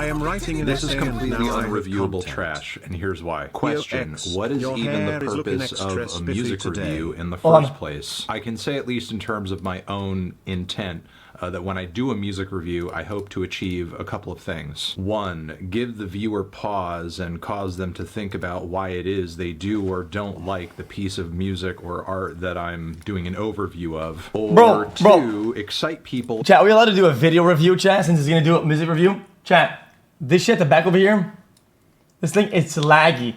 am writing This is completely unreviewable trash, and here's why. Question, what is even the purpose of a music review in the first place? I can say, at least in terms of my own intent, that when I do a music review, I hope to achieve a couple of things. One, give the viewer pause and cause them to think about why it is they do or don't like the piece of music or art that I'm doing an overview of. Or two, excite people. Chat, are we allowed to do a video review, chat, since he's gonna do a music review? Chat, this shit at the back over here, this thing, it's laggy.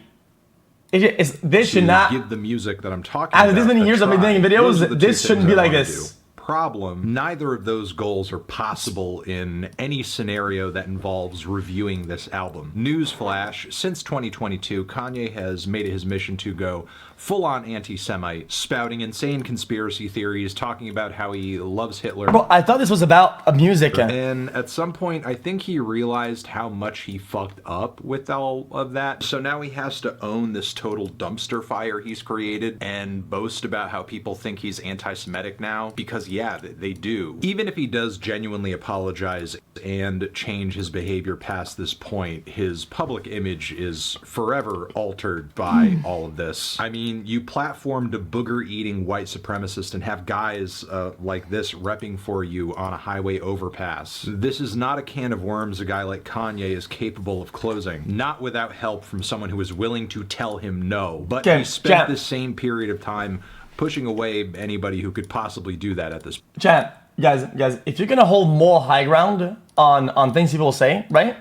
This should not give the music that I'm talking about. After this many years of making videos, this shouldn't be like this. Problem, neither of those goals are possible in any scenario that involves reviewing this album. Newsflash, since 2022, Kanye has made it his mission to go full-on anti-Semite, spouting insane conspiracy theories, talking about how he loves Hitler. Bro, I thought this was about a music. And at some point, I think he realized how much he fucked up with all of that. So now he has to own this total dumpster fire he's created and boast about how people think he's anti-Semitic now, because yeah, they do. Even if he does genuinely apologize and change his behavior past this point, his public image is forever altered by all of this. I mean, you platformed a booger-eating white supremacist and have guys like this repping for you on a highway overpass. This is not a can of worms a guy like Kanye is capable of closing. Not without help from someone who is willing to tell him no. But he spent the same period of time pushing away anybody who could possibly do that at this point. Chat, guys, if you're gonna hold more high ground on things people say, right?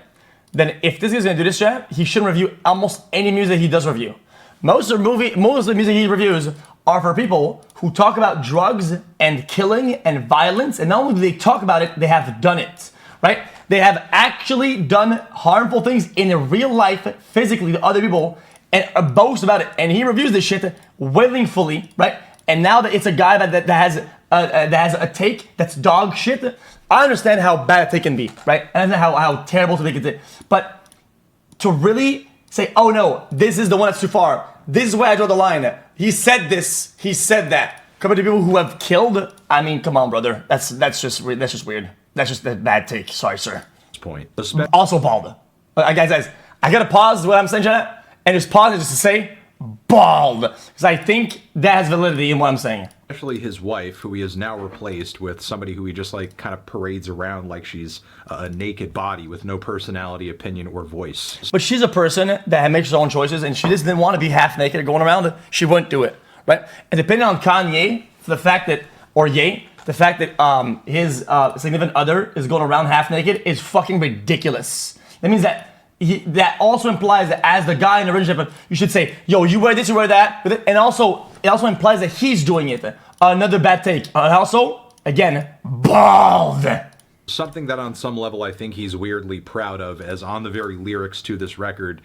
Then if this guy's gonna do this, chat, he shouldn't review almost any music he does review. Most of the music he reviews are for people who talk about drugs and killing and violence, and not only do they talk about it, they have done it, right? They have actually done harmful things in real life, physically, to other people, and boast about it. And he reviews this shit willingly, right? And now that it's a guy that has a take that's dog shit, I understand how bad a take can be, right? I understand how terrible to take it is. But to really say, oh no, this is the one that's too far. This is where I draw the line. He said this, he said that. Compared to people who have killed, I mean, come on, brother. That's just weird. That's just a bad take. Sorry, sir. Point. Also bald. Guys, I gotta pause what I'm saying, Jenna, and just pause it just to say bald, because I think that has validity in what I'm saying. Especially his wife, who he has now replaced with somebody who he just like kind of parades around like she's a naked body with no personality, opinion, or voice. But she's a person that makes her own choices, and she just didn't want to be half naked going around. She wouldn't do it, right? And depending on Kanye, the fact that his significant other is going around half naked is fucking ridiculous. That means that that also implies that as the guy in the relationship, you should say, yo, you wear this, you wear that. And also, it also implies that he's doing it. Another bad take. And also, again, bald. Something that on some level I think he's weirdly proud of, as on the very lyrics to this record,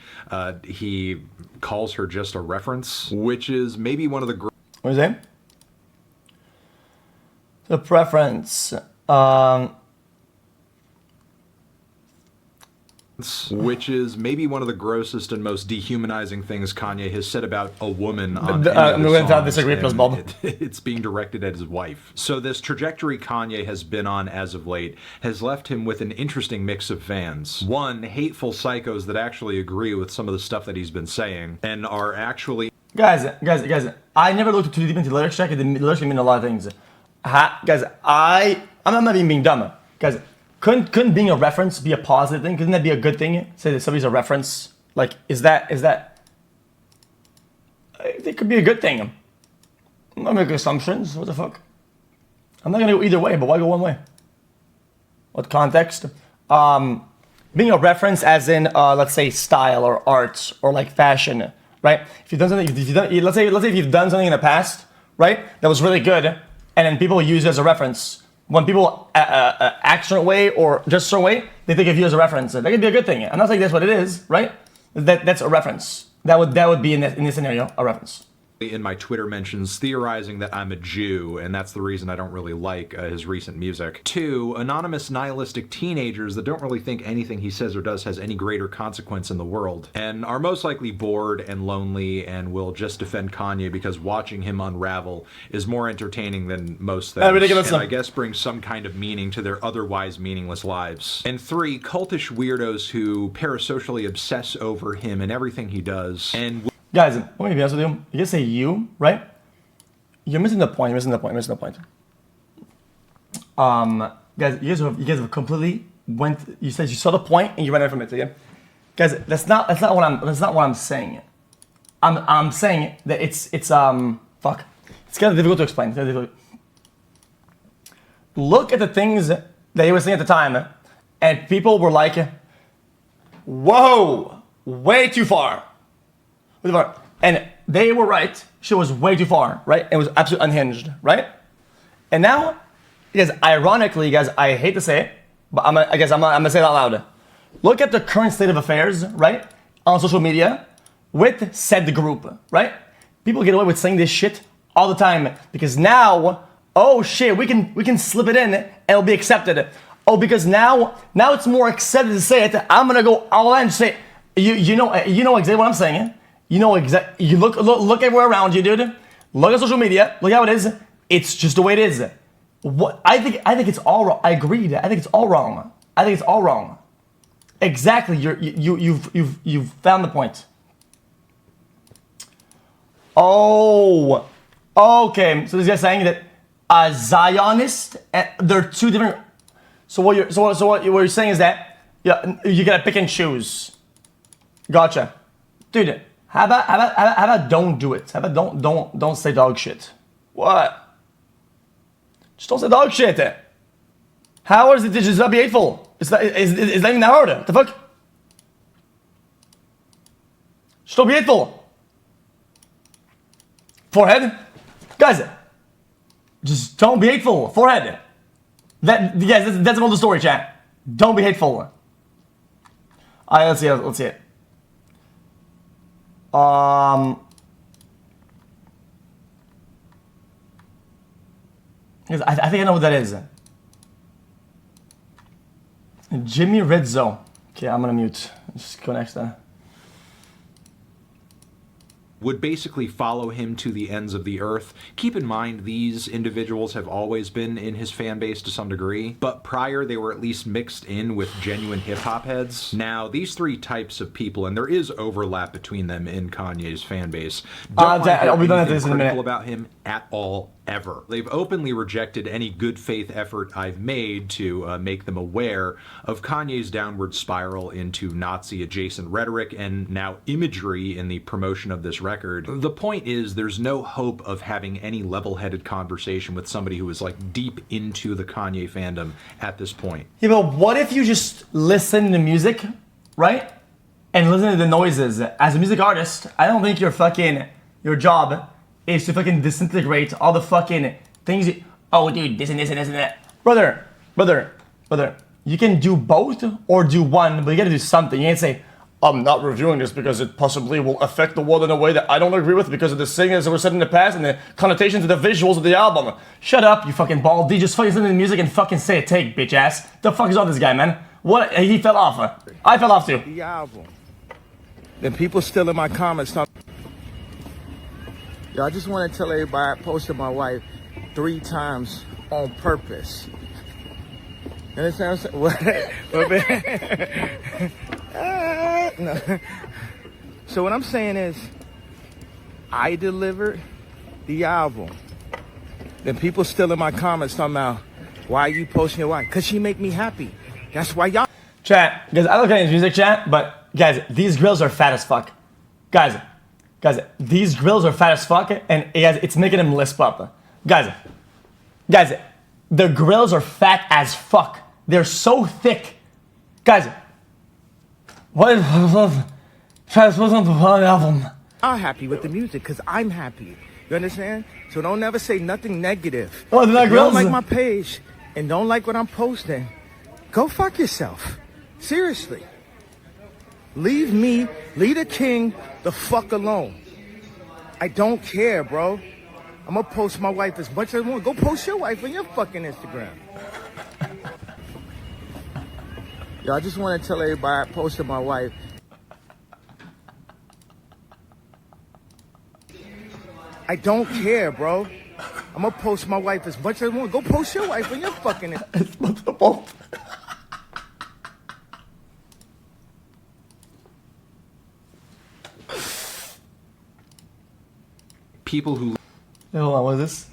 he calls her just a reference, which is maybe one of the... What is it? The preference. Which is maybe one of the grossest and most dehumanizing things Kanye has said about a woman on I'm going to disagree plus Bob. It's being directed at his wife. So this trajectory Kanye has been on as of late has left him with an interesting mix of fans. One, hateful psychos that actually agree with some of the stuff that he's been saying and are actually... Guys, I never looked too deep into the lyrics check. The lyrics mean a lot of things. Guys, I'm not even being dumb. Guys, couldn't being a reference be a positive thing? Couldn't that be a good thing? Say that somebody's a reference. Like, is that? It could be a good thing. I'm not making assumptions. What the fuck? I'm not gonna go either way. But why go one way? What context? Being a reference, as in, let's say, style or art or like fashion, right? If you've done something, let's say if you've done something in the past, right, that was really good, and then people use it as a reference. When people act a certain way or just a certain way, they think of you as a reference. That could be a good thing. I'm not saying that's what it is, right? That's a reference. That would be in this scenario a reference. in my Twitter mentions theorizing that I'm a Jew, and that's the reason I don't really like his recent music. 2, anonymous nihilistic teenagers that don't really think anything he says or does has any greater consequence in the world, and are most likely bored and lonely and will just defend Kanye because watching him unravel is more entertaining than most things, and I guess brings some kind of meaning to their otherwise meaningless lives. And 3, cultish weirdos who parasocially obsess over him and everything he does. And guys, let me be honest with you. You just say you, right? You're missing the point. You're missing the point. You're missing the point. Guys, you guys have completely went. You said you saw the point and you ran away from it. Okay? Guys, that's not what I'm saying. I'm saying that it's fuck. It's kind of difficult to explain. It's kind of difficult. Look at the things that he was saying at the time, and people were like, "Whoa, way too far." And they were right. She was way too far, right? It was absolutely unhinged, right? And now, guys, ironically, guys, I hate to say it, but I'm gonna say it out loud. Look at the current state of affairs, right? On social media with said group, right? People get away with saying this shit all the time because now, oh shit, we can slip it in and it'll be accepted. Oh, because now it's more accepted to say it. I'm gonna go all in and say, you know exactly what I'm saying. You know exactly. You look everywhere around you, dude. Look at social media. Look how it is. It's just the way it is. What I think it's all wrong. I agreed. I think it's all wrong. I think it's all wrong. Exactly. You've found the point. Oh, okay. So this guy's saying that a Zionist, they're two different. So what you're saying is that you gotta pick and choose. Gotcha, dude. How about don't do it? How about don't say dog shit? What? Just don't say dog shit. How is it to just not be hateful? It's not even that hard. What the fuck? Just don't be hateful. Forehead? Guys, just don't be hateful. Forehead. That's about the story, chat. Don't be hateful. Alright, let's see it. I think I know what that is. Jimmy Rizzo. Okay, I'm gonna mute. Just go next then. Would basically follow him to the ends of the earth. Keep in mind, these individuals have always been in his fan base to some degree, but prior they were at least mixed in with genuine hip-hop heads. Now, these 3 types of people, and there is overlap between them in Kanye's fan base, don't want to critical about him at all, ever. They've openly rejected any good faith effort I've made to make them aware of Kanye's downward spiral into Nazi-adjacent rhetoric and now imagery in the promotion of this record. The point is, there's no hope of having any level-headed conversation with somebody who is like deep into the Kanye fandom at this point. Yeah, but what if you just listen to music, right? And listen to the noises. As a music artist, I don't think your job is to fucking disintegrate all the fucking things. Oh, dude, this and this and this and that. Brother, you can do both or do one, but you gotta do something. You can't say, I'm not reviewing this because it possibly will affect the world in a way that I don't agree with because of the singers that were said in the past and the connotations of the visuals of the album. Shut up, you fucking baldy. Just fucking listen to the music and fucking say a take, bitch ass. The fuck is all this guy, man? What? He fell off. I fell off too. The album. Then people still in my comments talking. Yo, I just want to tell everybody I posted my wife 3 times on purpose. You understand what I'm saying? What? No. So what I'm saying is, I delivered the album. Then people still in my comments talking about, why are you posting your wife? Because she make me happy. That's why y'all... Chat, guys, I look at his music, chat, but guys, these grills are fat as fuck. Guys, these grills are fat as fuck, and guys, it's making him lisp up. Guys, the grills are fat as fuck. They're so thick. Guys, what is album? I'm happy with the music because I'm happy. You understand? So don't ever say nothing negative. Oh, they're not if you grills? don't like my page and don't like what I'm posting, go fuck yourself. Seriously. Leave the king the fuck alone. I don't care, bro. I'm gonna post my wife as much as I want. Go post your wife on your fucking Instagram. Yo, I just want to tell everybody I posted my wife. I don't care, bro. I'm gonna post my wife as much as I want. Go post your wife on your fucking Instagram. People who... Hey, hold on, what is this?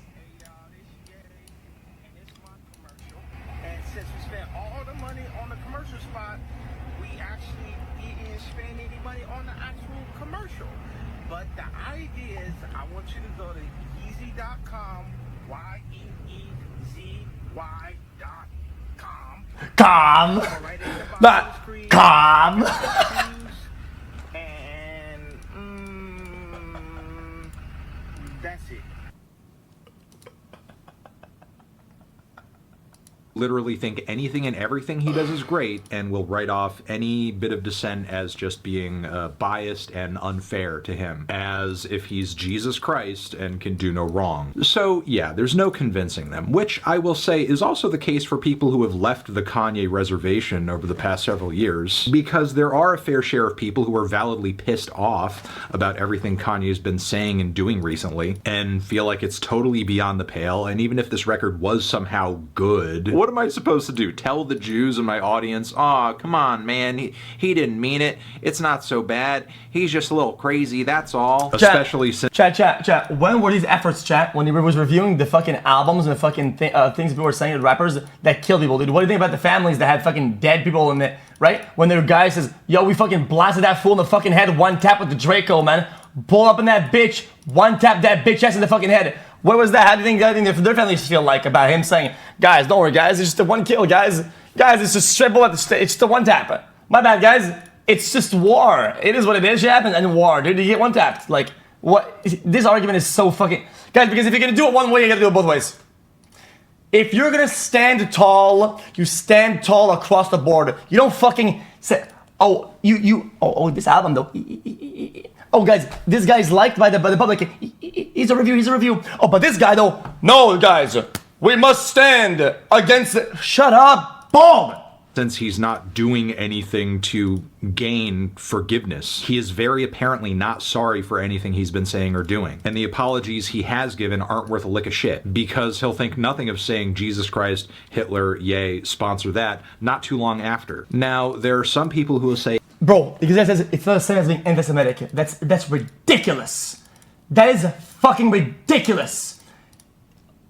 And since we spent all the money on the commercial spot, we actually didn't spend any money on the actual commercial. But the idea is, I want you to go to Yeezy.com, YEEZY.com. Calm. Right at the bottom But of the screen. calm. And that's it. literally think anything and everything he does is great and will write off any bit of dissent as just being biased and unfair to him, as if he's Jesus Christ and can do no wrong. So yeah, there's no convincing them, which I will say is also the case for people who have left the Kanye reservation over the past several years, because there are a fair share of people who are validly pissed off about everything Kanye's been saying and doing recently and feel like it's totally beyond the pale. And even if this record was somehow good, what am I supposed to do? Tell the Jews in my audience, "Aw, come on, man, he didn't mean it. It's not so bad. He's just a little crazy, that's all." Especially since... Chat. When were these efforts, chat? When he was reviewing the fucking albums and the fucking things people were saying to rappers that killed people, dude. What do you think about the families that had fucking dead people in it, right? When their guy says, "Yo, we fucking blasted that fool in the fucking head, one tap with the Draco, man. Pull up in that bitch, one tap that bitch ass in the fucking head." What was that? How do you think their families feel like about him saying, "Guys, don't worry, guys, it's just a one kill, guys. Guys, it's just straight bullet, it's just the one tap. My bad, guys. It's just war. It is what it is, shit happens, and war, dude. You get one tapped. Like, what? This argument is so fucking... Guys, because if you're gonna do it one way, you gotta do it both ways. If you're gonna stand tall, you stand tall across the board. You don't fucking say, "Oh, this album, though. Oh, guys, this guy's liked by the public. He's a review. Oh, but this guy, though, no, guys, we must stand against it." Shut up. Boom. Since he's not doing anything to gain forgiveness, he is very apparently not sorry for anything he's been saying or doing. And the apologies he has given aren't worth a lick of shit, because he'll think nothing of saying Jesus Christ, Hitler, yay, sponsor that, not too long after. Now, there are some people who will say, "Bro, because that says it's not the same as being anti-Semitic. That's ridiculous. That is fucking ridiculous."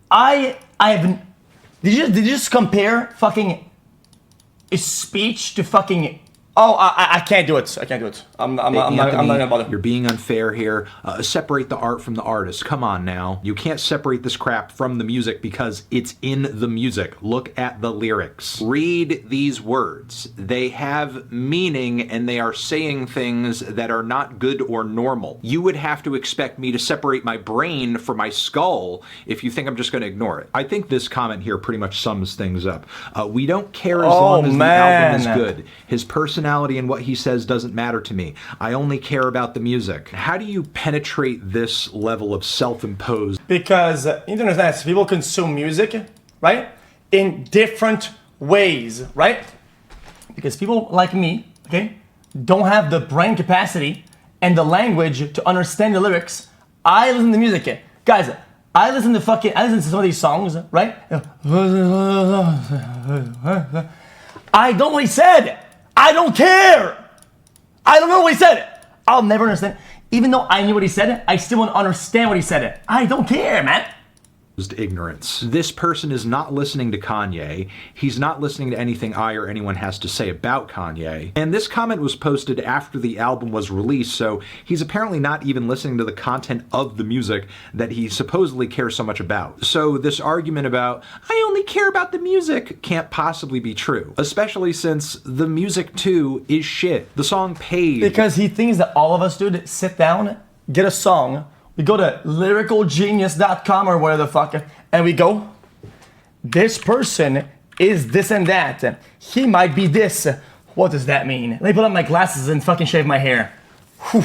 I haven't... Did you just compare fucking his speech to fucking... Oh, I can't do it. I'm not gonna bother. "You're being unfair here. Separate the art from the artist. Come on now. You can't separate this crap from the music because it's in the music. Look at the lyrics. Read these words. They have meaning and they are saying things that are not good or normal. You would have to expect me to separate my brain from my skull if you think I'm just going to ignore it." I think this comment here pretty much sums things up. We don't care as long as the album is good. His personality and what he says doesn't matter to me. I only care about the music. How do you penetrate this level of self-imposed? Because you need to understand this, people consume music, right, in different ways, right? Because people like me, okay, don't have the brain capacity and the language to understand the lyrics. I listen to music, guys. I listen to some of these songs, right? I don't know what he said. I don't care. I don't know what he said. I'll never understand. Even though I knew what he said, I still won't understand what he said. I don't care, man. Ignorance. This person is not listening to Kanye. He's not listening to anything I or anyone has to say about Kanye. And this comment was posted after the album was released, so he's apparently not even listening to the content of the music that he supposedly cares so much about. So this argument about, "I only care about the music," can't possibly be true, especially since the music too is shit. The song Paid. Because he thinks that all of us, dude, sit down, get a song, we go to lyricalgenius.com or whatever the fuck, and we go, "This person is this and that. He might be this. What does that mean? Let me put on my glasses and fucking shave my hair. Whew.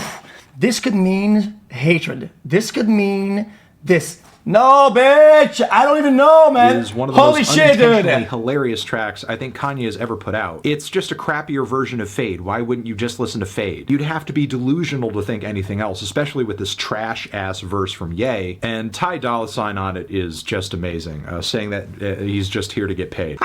this could mean hatred. This could mean this. No, bitch! I don't even know, man. Is one of the Holy most shit, unintentionally dude! hilarious tracks I think Kanye has ever put out. It's just a crappier version of Fade. Why wouldn't you just listen to Fade? You'd have to be delusional to think anything else, especially with this trash-ass verse from Ye. And Ty Dolla $ign on it is just amazing, saying that he's just here to get paid.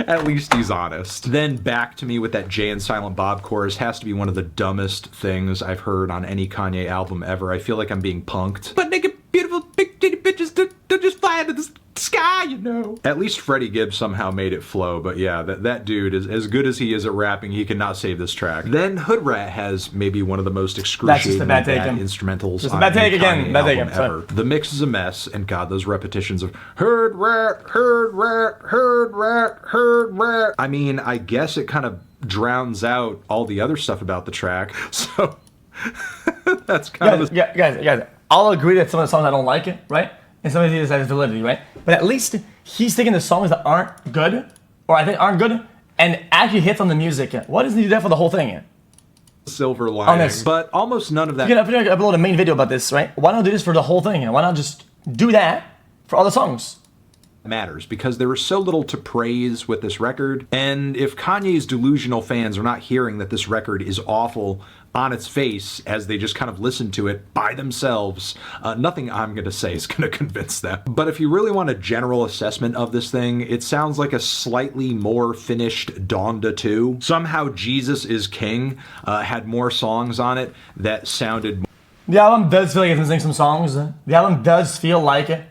At least he's honest. Then Back to Me with that Jay and Silent Bob chorus has to be one of the dumbest things I've heard on any Kanye album ever. I feel like I'm being punked. But naked, beautiful, big titty bitches don't just fly into the sky, you know. At least Freddie Gibbs somehow made it flow, but yeah, that dude is as good as he is at rapping. He cannot save this track. Then Hood Rat has maybe one of the most excruciating bad instrumentals on any Kanye album ever. The mix is a mess, and God, those repetitions of Hood Rat, Hood Rat, Hood Rat, Hood Rat. I mean, I guess it kind of drowns out all the other stuff about the track, so that's kind of... Guys, I'll agree that some of the songs I don't like it, right? And some of these has validity, right? But at least he's taking the songs that aren't good, or I think aren't good, and actually hits on the music. What is he there for the whole thing? Silver lining, but almost none of that. If you're gonna upload a main video about this, right? Why not do this for the whole thing? Why not just do that for all the songs? Matters, because there is so little to praise with this record, and if Kanye's delusional fans are not hearing that this record is awful on its face as they just kind of listen to it by themselves, nothing I'm going to say is going to convince them. But if you really want a general assessment of this thing, it sounds like a slightly more finished Donda 2. Somehow Jesus is King had more songs on it that sounded... The album does feel like it's missing some songs. The album does feel like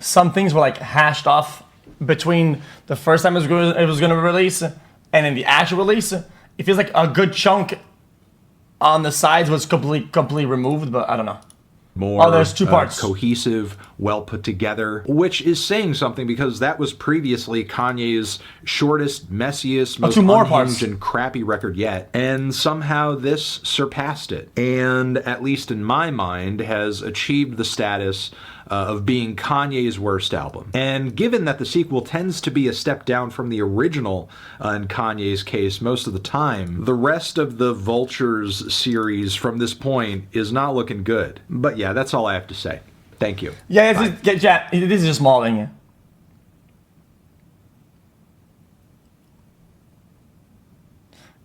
some things were like hashed off between the first time it was going to release and then the actual release. It feels like a good chunk on the sides was completely removed, but I don't know. More there's two parts. Cohesive, well put together, which is saying something because that was previously Kanye's shortest, messiest, most unhinged and crappy record yet. And somehow this surpassed it. And at least in my mind, has achieved the status of being Kanye's worst album. And given that the sequel tends to be a step down from the original in Kanye's case most of the time, the rest of the Vultures series from this point is not looking good. But yeah, that's all I have to say. Thank you. Yeah, this is just small thing.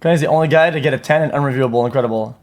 Kanye's the only guy to get a 10 and unreviewable. Incredible.